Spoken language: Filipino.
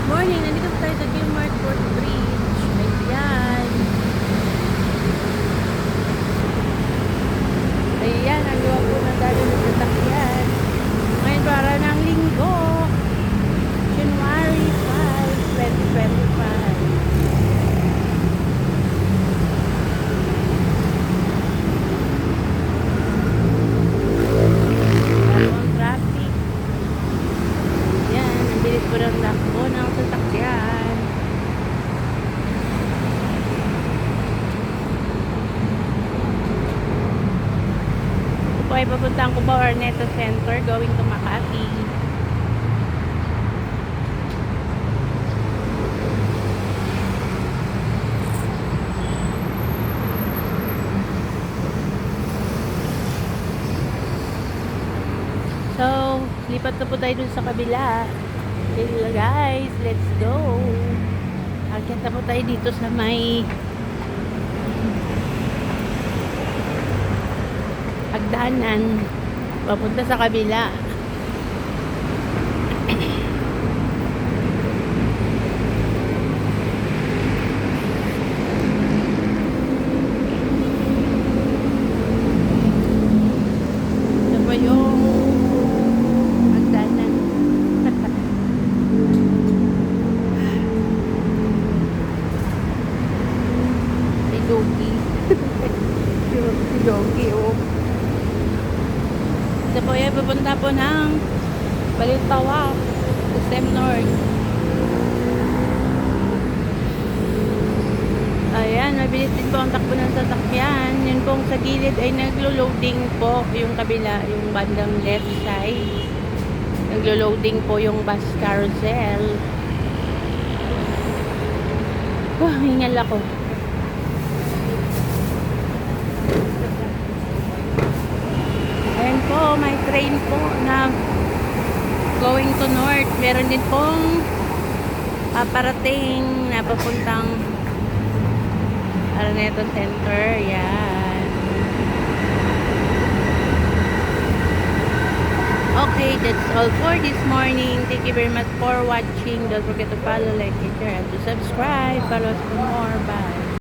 Morning, nandito tayo sa Gilmart Port Bridge. Ayan. Ayan, ang gawa po ng dalo ng sasakyan. Ngayon para ng linggo. January 5, 2025. Ang traffic. Ayan, ang bilis po ng lakbo ng sasakyan. Ito po ay papuntang Cubao Orneto Center going to Makati. So, lipat na po tayo dun sa kabila. Okay, guys, let's go. Akyat na po tayo dito sa may hagdanan. Papunta sa kabila. Ito po yung hagdanan. Si Dogi. Si Dogi, oh. Ito po yung pupunta po ng Balintawak, System North. Ayan, mabilis din po ang takbo ng sasakyan. Yun pong sa gilid ay naglo-loading po yung kabila, yung bandang left side. Naglo-loading po yung bus carousel. Hingal ako. Ayan po, may train po na going to north. Meron din pong paparating na papuntang Araneta Center. Yan. Okay, that's all for this morning. Thank you very much for watching. Don't forget to follow, like, and share, and to subscribe. Follow us for more. Bye.